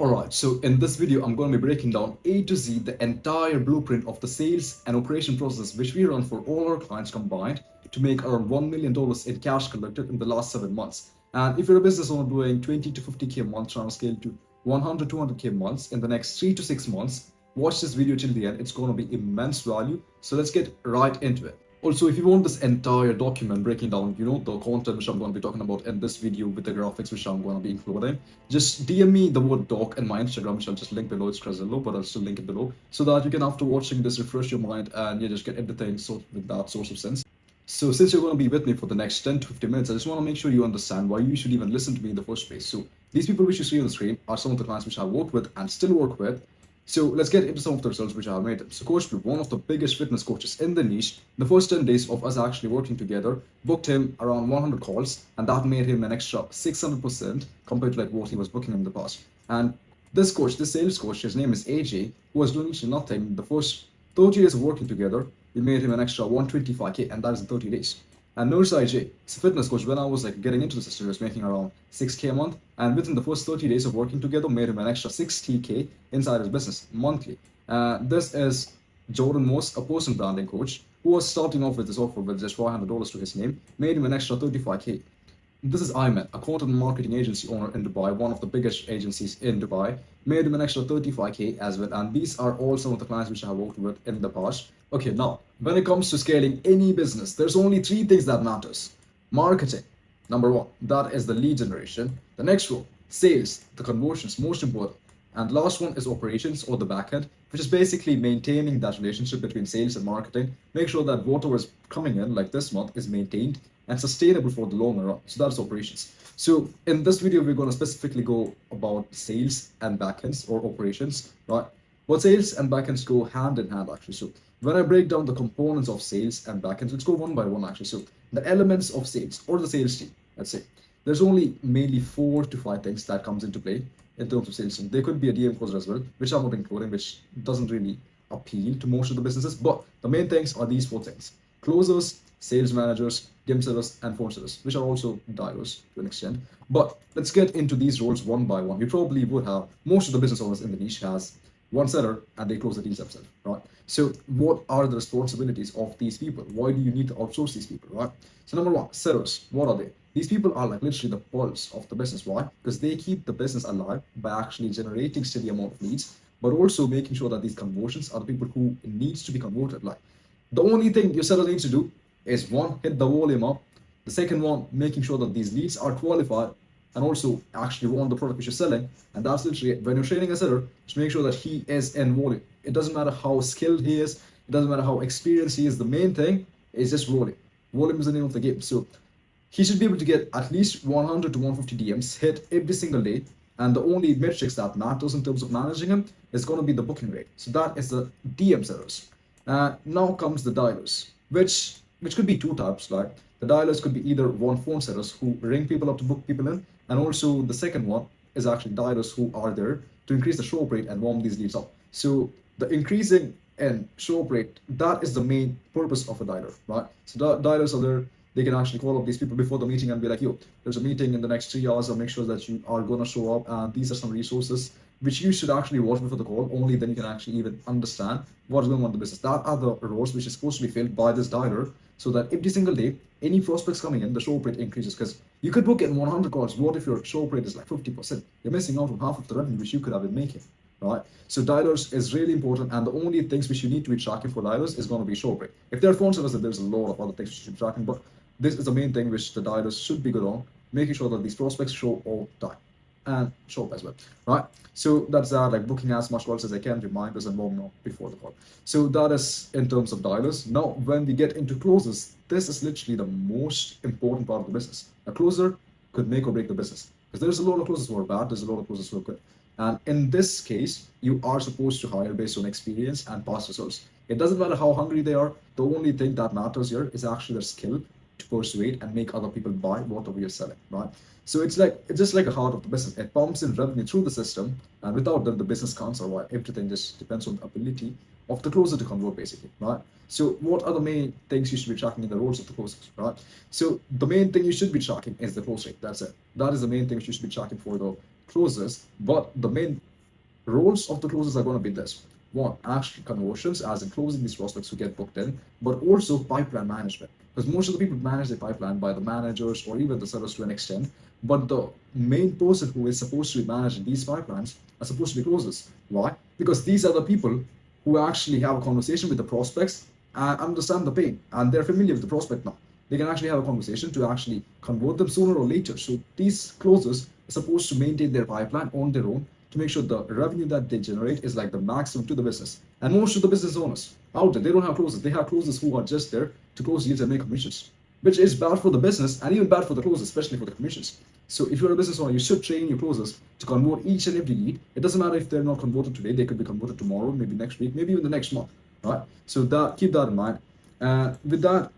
Alright, so in this video, I'm going to be breaking down A to Z the entire blueprint of the sales and operation process which we run for all our clients combined to make around $1 million in cash collected in the last 7 months. And if you're a business owner doing 20 to 50k a month trying to scale to 100 200k a month in the next 3 to 6 months, watch this video till the end. It's going to be immense value. So let's get right into it. Also, if you want this entire document breaking down, the content which I'm going to be talking about in this video with the graphics which I'm going to be including, just DM me the word doc in my Instagram, which I'll just link below. It's Crazillo, but I'll still link it below so that you can, after watching this, refresh your mind and you just get everything sort with that source of sense. So since you're going to be with me for the next 10 to 15 minutes, I just want to make sure you understand why you should even listen to me in the first place. So these people which you see on the screen are some of the clients which I worked with and still work with. So let's get into some of the results which I have made. So Coach, one of the biggest fitness coaches in the niche, the first 10 days of us actually working together, booked him around 100 calls, and that made him an extra 600% compared to like what he was booking in the past. And this coach, this sales coach, his name is AJ, who was doing literally nothing. The first 30 days of working together, we made him an extra 125k, and that is in 30 days. And notice IJ, it's a fitness coach. When I was like getting into the system, he was making around 6k a month, and within the first 30 days of working together, made him an extra 60k inside his business monthly. This is Jordan Moss, a personal branding coach, who was starting off with this offer with just $400 to his name, made him an extra 35k. This is Ayman, a content marketing agency owner in Dubai, one of the biggest agencies in Dubai, made him an extra 35k as well. And these are all some of the clients which I have worked with in the past. Okay, now, when it comes to scaling any business, there's only 3 things that matters. Marketing, number 1, that is the lead generation. The next one, sales, the conversions, most important. And last one is operations or the backend, which is basically maintaining that relationship between sales and marketing. Make sure that whatever is coming in, like this month, is maintained and sustainable for the long run. So that's operations. So in this video, we're going to specifically go about sales and backends or operations, right? But sales and backends go hand in hand actually. So when I break down the components of sales and backends, let's go one by one actually. So the elements of sales or the sales team, let's say, there's only mainly 4 to 5 things that comes into play in terms of sales team. There could be a DM closer as well, which I'm not including, which doesn't really appeal to most of the businesses. But the main things are these 4 things: closers, sales managers, DM sellers, and phone sellers, which are also diverse to an extent. But let's get into these roles one by one. You probably would have, most of the business owners in the niche has one seller and they close the deals themselves, right? So what are the responsibilities of these people? Why do you need to outsource these people, right? So number 1, sellers, what are they? These people are like literally the pulse of the business. Why? Because they keep the business alive by actually generating steady amount of leads, but also making sure that these conversions are the people who needs to be converted. Like the only thing your seller needs to do is 1, hit the volume up. The second one, making sure that these leads are qualified and also actually want the product which you're selling. And that's literally it. When you're training a seller, just make sure that he is in volume. It doesn't matter how skilled he is, it doesn't matter how experienced he is. The main thing is just volume. Volume is the name of the game. So he should be able to get at least 100 to 150 DMs hit every single day. And the only metrics that matters in terms of managing him is going to be the booking rate. So that is the DM sellers. Now comes the dialers, which could be 2 types. Like the dialers could be either one phone sellers who ring people up to book people in, and also the second one is actually dialers who are there to increase the show up rate and warm these leads up. So the increasing in show up rate, that is the main purpose of a dialer, right? So dialers are there. They can actually call up these people before the meeting and be like, yo, there's a meeting in the next 3 hours. I'll make sure that you are going to show up. And these are some resources which you should actually watch before the call. Only then you can actually even understand what's going on in the business. That are the roles which is supposed to be filled by this dialer, so that every single day, any prospects coming in, the show rate increases. Because you could book in 100 calls. What if your show rate is like 50%? You're missing out on half of the revenue which you could have been making, right? So dialers is really important, and the only things which you need to be tracking for dialers is going to be show rate. If there are phone sellers, then there's a lot of other things you should be tracking, but this is the main thing which the dialers should be good on, making sure that these prospects show all time and show up as well, right? So that's like booking as much calls as I can, reminders and warming up before the call. So that is in terms of dialers. Now, when we get into closers, this is literally the most important part of the business. A closer could make or break the business, because there's a lot of closers who are bad, there's a lot of closers who are good. And in this case, you are supposed to hire based on experience and past results. It doesn't matter how hungry they are. The only thing that matters here is actually their skill to persuade and make other people buy whatever you're selling, right? So it's just like a heart of the business. It pumps in revenue through the system, and without them, the business can't survive. Everything just depends on the ability of the closer to convert, basically, right? So what are the main things you should be tracking in the roles of the closers, right? So the main thing you should be tracking is the close rate. That's it. That is the main thing you should be tracking for the closers. But the main roles of the closers are going to be this. One, actually conversions, as in closing these prospects who get booked in, but also pipeline management. Because most of the people manage the pipeline by the managers or even the sellers to an extent, but the main person who is supposed to be managing these pipelines are supposed to be closers. Why? Because these are the people who actually have a conversation with the prospects and understand the pain, and they're familiar with the prospect now. They can actually have a conversation to actually convert them sooner or later. So these closers are supposed to maintain their pipeline on their own to make sure the revenue that they generate is like the maximum to the business. And most of the business owners out there, they don't have closers. They have closers who are just there to close deals and make commissions, which is bad for the business and even bad for the closers, especially for the commissions. So if you're a business owner, you should train your closers to convert each and every lead. It doesn't matter if they're not converted today; they could be converted tomorrow, maybe next week, maybe even the next month, right? So that keep that in mind. With that,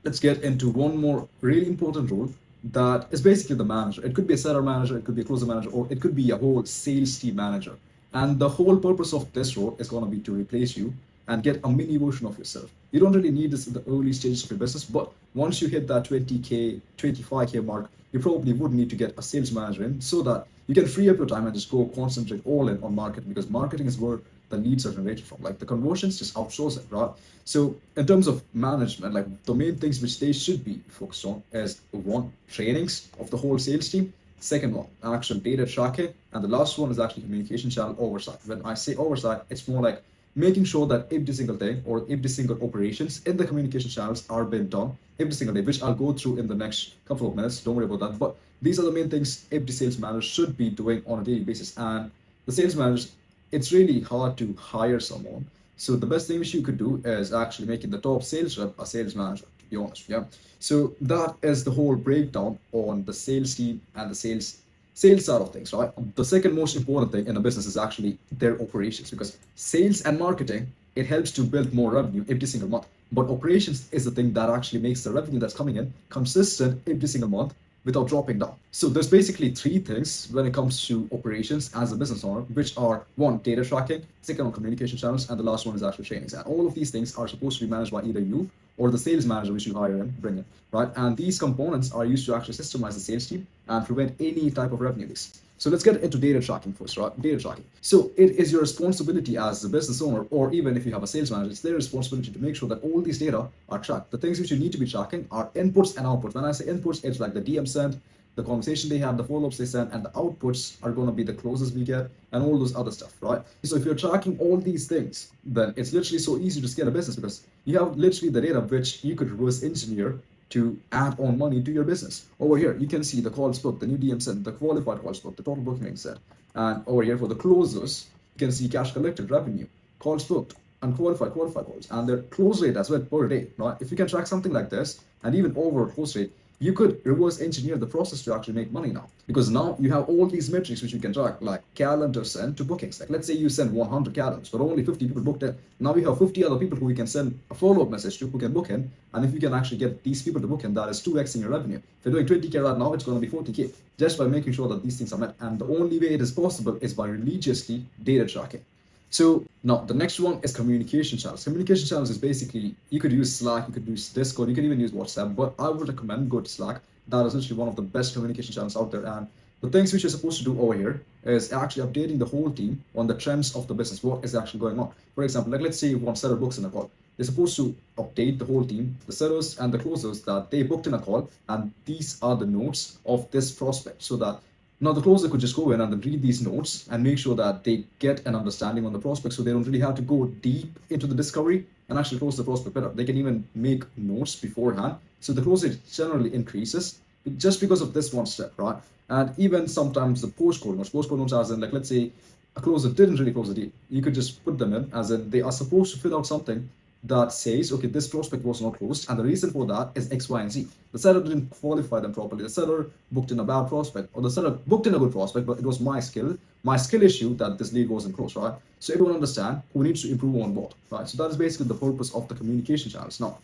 let's get into one more really important role that is basically the manager. It could be a seller manager, it could be a closer manager, or it could be a whole sales team manager. And the whole purpose of this role is going to be to replace you and get a mini version of yourself. You don't really need this in the early stages of your business, but once you hit that 20K, 25K mark, you probably would need to get a sales manager in so that you can free up your time and just go concentrate all in on marketing, because marketing is where the leads are generated from. Like the conversions, just outsource it, right? So in terms of management, like the main things which they should be focused on is one, trainings of the whole sales team. Second one, actual data tracking. And the last one is actually communication channel oversight. When I say oversight, it's more like making sure that every single thing or every single operations in the communication channels are being done every single day, which I'll go through in the next couple of minutes. Don't worry about that. But these are the main things every sales manager should be doing on a daily basis. And the sales managers, it's really hard to hire someone. So the best thing which you could do is actually making the top sales rep a sales manager, to be honest. Yeah. So that is the whole breakdown on the sales team and the sales side of things, right? The second most important thing in a business is actually their operations, because sales and marketing, it helps to build more revenue every single month. But operations is the thing that actually makes the revenue that's coming in consistent every single month without dropping down. So there's basically three things when it comes to operations as a business owner, which are one, data tracking, second, on communication channels, and the last one is actual trainings. And all of these things are supposed to be managed by either you or the sales manager which you hire and bring in, right? And these components are used to actually systemize the sales team and prevent any type of revenue leaks. So let's get into data tracking first, right? Data tracking. So it is your responsibility as a business owner, or even if you have a sales manager, it's their responsibility to make sure that all these data are tracked. The things which you need to be tracking are inputs and outputs. When I say inputs, it's like the DM sent, the conversation they have, the follow-ups they send, and the outputs are going to be the closes we get and all those other stuff, right? So if you're tracking all these things, then it's literally so easy to scale a business, because you have literally the data which you could reverse engineer to add on money to your business. Over here, you can see the calls booked, the new DM sent, the qualified calls booked, the total booking set. And over here for the closers, you can see cash collected, revenue, calls booked, unqualified, qualified calls, and their close rate as well per day, right? If you can track something like this, and even over close rate, you could reverse engineer the process to actually make money now, because now you have all these metrics which you can track, like calendar sent to bookings. Like let's say you send 100 calendars, but only 50 people booked in. Now you have 50 other people who you can send a follow-up message to, who can book in. And if you can actually get these people to book in, that is 2x in your revenue. If you're doing 20K right now, it's going to be 40K, just by making sure that these things are met. And the only way it is possible is by religiously data tracking. So now the next one is communication channels. Communication channels is basically, you could use Slack, you could use Discord, you could even use WhatsApp, but I would recommend go to Slack. That is actually one of the best communication channels out there. And the things which you're supposed to do over here is actually updating the whole team on the trends of the business, what is actually going on. For example, like let's say you want seller books in a call. They're supposed to update the whole team, the sellers and the closers, that they booked in a call, and these are the notes of this prospect, so that now the closer could just go in and then read these notes and make sure that they get an understanding on the prospect, so they don't really have to go deep into the discovery and actually close the prospect better. They can even make notes beforehand, so the close rate generally increases just because of this one step, right? And even sometimes the post-call notes as in, like let's say a closer didn't really close the deal, you could just put them in as in they are supposed to fill out something that says, okay, this prospect was not closed, and the reason for that is X, Y, and Z. The seller didn't qualify them properly. The seller booked in a bad prospect, or the seller booked in a good prospect, but it was my skill issue that this lead wasn't closed, right? So everyone understand who needs to improve on what, right? So that is basically the purpose of the communication channels. Now,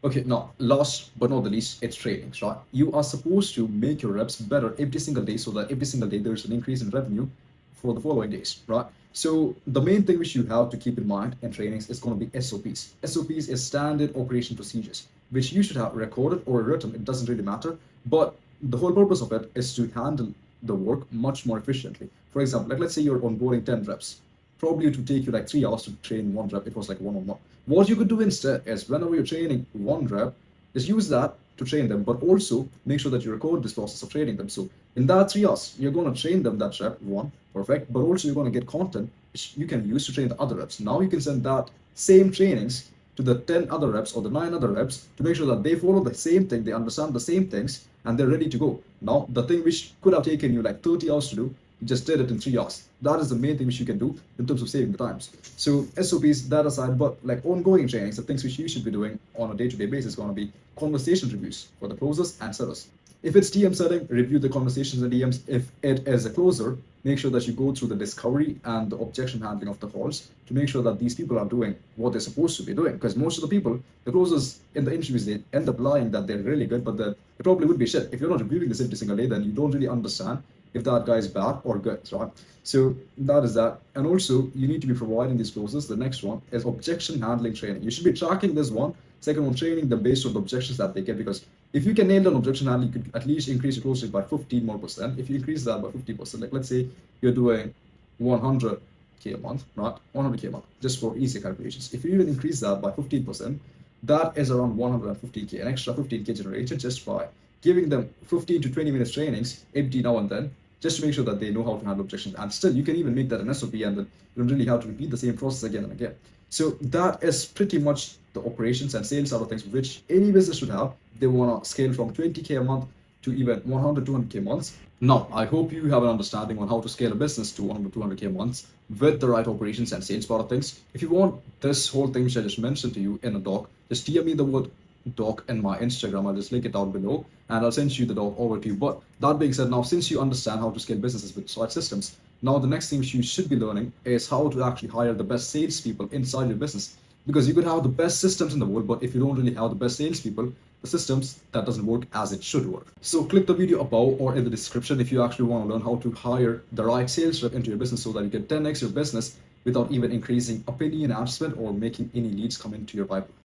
okay, now last but not the least, it's trainings, right? You are supposed to make your reps better every single day, so that every single day there's an increase in revenue for the following days, right? So the main thing which you have to keep in mind in trainings is going to be SOPs. SOPs is standard operation procedures, which you should have recorded or written. It doesn't really matter. But the whole purpose of it is to handle the work much more efficiently. For example, like let's say you're onboarding 10 reps. Probably it would take you like 3 hours to train one rep. It was like one-on-one. What you could do instead is whenever you're training one rep, just use that to train them, but also make sure that you record this process of training them. So in that 3 hours, you're going to train them that rep one, perfect, but also you're going to get content which you can use to train the other reps. Now you can send that same trainings to the 10 other reps or the 9 other reps to make sure that they follow the same thing, they understand the same things, and they're ready to go. Now, the thing which could have taken you like 30 hours to do, you just did it in 3 hours. That is the main thing which you can do in terms of saving the times. So SOPs, that aside, but like ongoing trainings, the things which you should be doing on a day-to-day basis is going to be conversation reviews for the closers and sellers. If it's DM setting, review the conversations and DMs. If it is a closer, make sure that you go through the discovery and the objection handling of the calls to make sure that these people are doing what they're supposed to be doing. Because most of the people, the closers in the interviews, they end up lying that they're really good, but they probably would be shit. If you're not reviewing this every single day, then you don't really understand if that guy is bad or good, right? So that is that. And also, you need to be providing these closers. The next one is objection handling training. You should be tracking this one. Second one, training them based on the objections that they get, because if you can nail down objection handling, you could at least increase your close rate by 15 more percent. If you increase that by 50%, like let's say you're doing 100K a month, right? 100K a month, just for easy calculations. If you even increase that by 15%, that is around 150K, an extra 15K generated just by giving them 15 to 20 minutes trainings empty now and then, just to make sure that they know how to handle objections. And still, you can even make that an SOP, and then you don't really have to repeat the same process again and again. So that is pretty much the operations and sales side of things, which any business should have. They want to scale from 20K a month to even 100, 200K months. Now, I hope you have an understanding on how to scale a business to 100, 200K months with the right operations and sales part of things. If you want this whole thing which I just mentioned to you in a doc, just DM me the word doc in my Instagram. I'll just link it down below and I'll send you the doc over to you. But that being said, now since you understand how to scale businesses with right systems, now the next thing you should be learning is how to actually hire the best salespeople inside your business. Because you could have the best systems in the world, but if you don't really have the best salespeople, the systems, that doesn't work as it should work. So click the video above or in the description if you actually want to learn how to hire the right sales rep into your business so that you can 10x your business without even increasing a penny in ad spend or making any leads come into your pipeline.